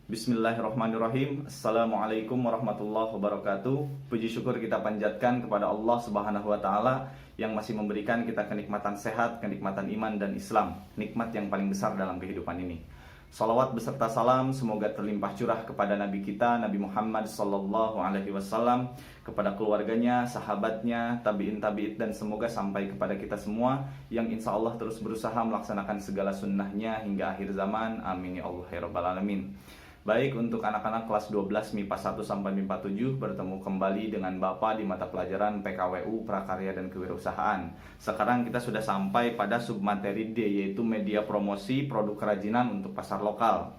Bismillahirrahmanirrahim. Assalamualaikum warahmatullahi wabarakatuh. Puji syukur kita panjatkan kepada Allah Subhanahu wa taala yang masih memberikan kita kenikmatan sehat, kenikmatan iman dan Islam, nikmat yang paling besar dalam kehidupan ini. Salawat beserta salam semoga terlimpah curah kepada Nabi kita Nabi Muhammad sallallahu alaihi wasallam, kepada keluarganya, sahabatnya, tabi'in dan semoga sampai kepada kita semua yang insya Allah terus berusaha melaksanakan segala sunnahnya hingga akhir zaman. Amin ya Allah ya rabbal alamin. Baik, untuk anak-anak kelas 12 MIPA 1 sampai MIPA 7 bertemu kembali dengan Bapak di mata pelajaran PKWU Prakarya dan Kewirausahaan. Sekarang kita sudah sampai pada submateri D, yaitu media promosi produk kerajinan untuk pasar lokal.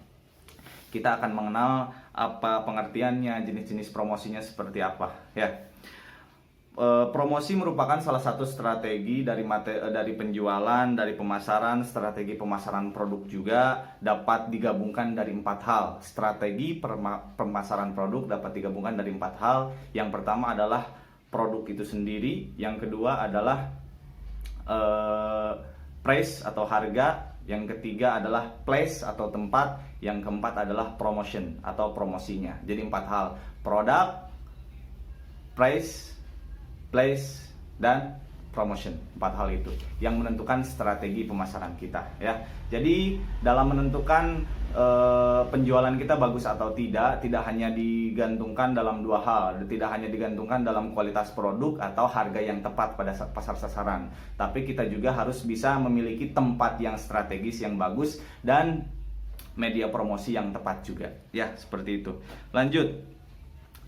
Kita akan mengenal apa pengertiannya, jenis-jenis promosinya seperti apa ya. Promosi merupakan salah satu strategi dari penjualan, dari pemasaran. Strategi pemasaran produk juga dapat digabungkan dari 4 hal. Strategi pemasaran produk dapat digabungkan dari 4 hal. Yang pertama adalah produk itu sendiri. Yang kedua adalah price atau harga. Yang ketiga adalah place atau tempat. Yang keempat adalah promotion atau promosinya. Jadi 4 hal: produk, price, place, dan promotion. 4 hal itu yang menentukan strategi pemasaran kita ya. Jadi dalam menentukan penjualan kita bagus atau tidak hanya digantungkan dalam 2 hal. Tidak hanya digantungkan dalam kualitas produk atau harga yang tepat pada pasar sasaran, tapi kita juga harus bisa memiliki tempat yang strategis yang bagus dan media promosi yang tepat juga ya, seperti itu. Lanjut.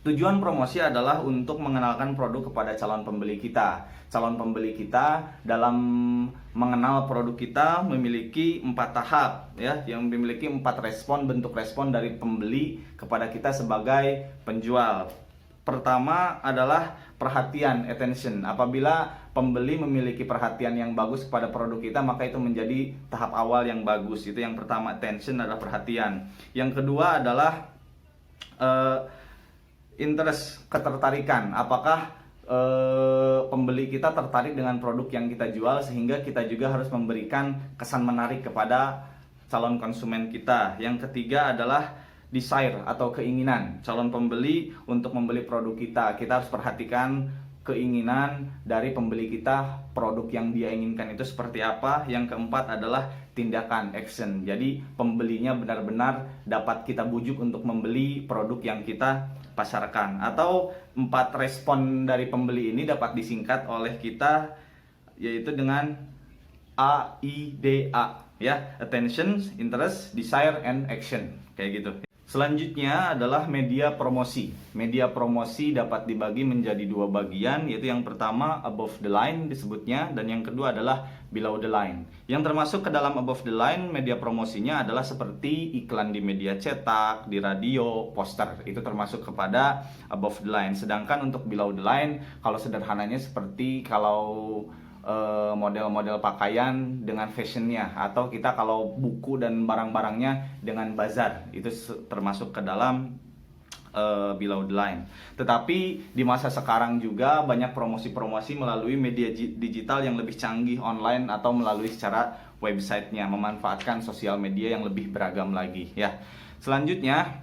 Tujuan promosi adalah untuk mengenalkan produk kepada calon pembeli kita. Calon pembeli kita dalam mengenal produk kita memiliki 4 tahap ya, yang memiliki 4 bentuk respon dari pembeli kepada kita sebagai penjual. Pertama adalah perhatian, attention. Apabila pembeli memiliki perhatian yang bagus kepada produk kita, maka itu menjadi tahap awal yang bagus. Itu yang pertama, attention adalah perhatian. Yang kedua adalah interest, ketertarikan. Apakah pembeli kita tertarik dengan produk yang kita jual, sehingga kita juga harus memberikan kesan menarik kepada calon konsumen kita. Yang ketiga adalah desire atau keinginan calon pembeli untuk membeli produk kita. Kita harus perhatikan keinginan dari pembeli kita, produk yang dia inginkan itu seperti apa. Yang keempat adalah tindakan, action. Jadi pembelinya benar-benar dapat kita bujuk untuk membeli produk yang kita pasarkan. Atau 4 respon dari pembeli ini dapat disingkat oleh kita yaitu dengan AIDA ya, attention, interest, desire, and action, kayak gitu. Selanjutnya adalah media promosi. Media promosi dapat dibagi menjadi 2 bagian, yaitu yang pertama above the line disebutnya, dan yang kedua adalah below the line. Yang termasuk ke dalam above the line, media promosinya adalah seperti iklan di media cetak, di radio, poster. Itu termasuk kepada above the line. Sedangkan untuk below the line, kalau sederhananya seperti kalau model-model pakaian dengan fashionnya, atau kita kalau buku dan barang-barangnya dengan bazar, itu termasuk ke dalam below the line. Tetapi di masa sekarang juga banyak promosi-promosi melalui media digital yang lebih canggih, online atau melalui secara websitenya, memanfaatkan sosial media yang lebih beragam lagi ya. Selanjutnya,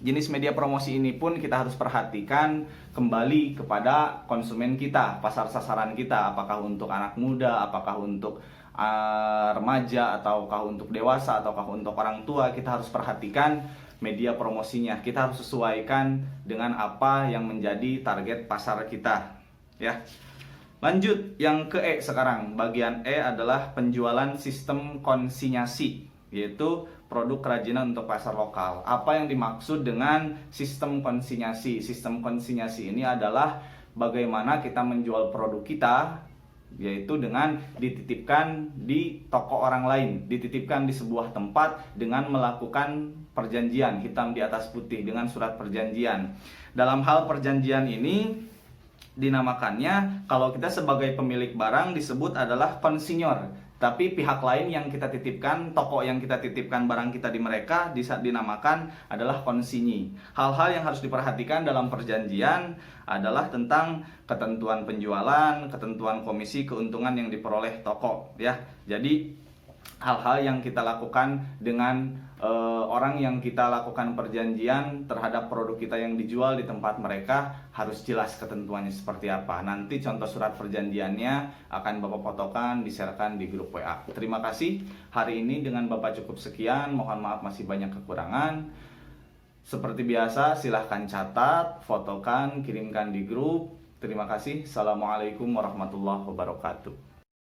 jenis media promosi ini pun kita harus perhatikan kembali kepada konsumen kita, pasar sasaran kita. Apakah untuk anak muda, apakah untuk remaja, ataukah untuk dewasa, ataukah untuk orang tua. Kita harus perhatikan media promosinya. Kita harus sesuaikan dengan apa yang menjadi target pasar kita ya. Lanjut, yang ke E sekarang. Bagian E adalah penjualan sistem konsinyasi, yaitu produk kerajinan untuk pasar lokal. Apa yang dimaksud dengan sistem konsinyasi? Sistem konsinyasi ini adalah bagaimana kita menjual produk kita, yaitu dengan dititipkan di toko orang lain, dititipkan di sebuah tempat dengan melakukan perjanjian hitam di atas putih dengan surat perjanjian. Dalam hal perjanjian ini dinamakannya, kalau kita sebagai pemilik barang disebut adalah konsinyor. Tapi pihak lain yang kita titipkan, toko yang kita titipkan barang kita di mereka, dinamakan adalah konsinyi. Hal-hal yang harus diperhatikan dalam perjanjian adalah tentang ketentuan penjualan, ketentuan komisi, keuntungan yang diperoleh toko ya. Jadi hal-hal yang kita lakukan dengan orang yang kita lakukan perjanjian terhadap produk kita yang dijual di tempat mereka harus jelas ketentuannya seperti apa. Nanti contoh surat perjanjiannya akan Bapak fotokan, di-sharekan di grup WA. Terima kasih. Hari ini dengan Bapak cukup sekian. Mohon maaf masih banyak kekurangan. Seperti biasa, silahkan catat, fotokan, kirimkan di grup. Terima kasih. Assalamualaikum warahmatullahi wabarakatuh.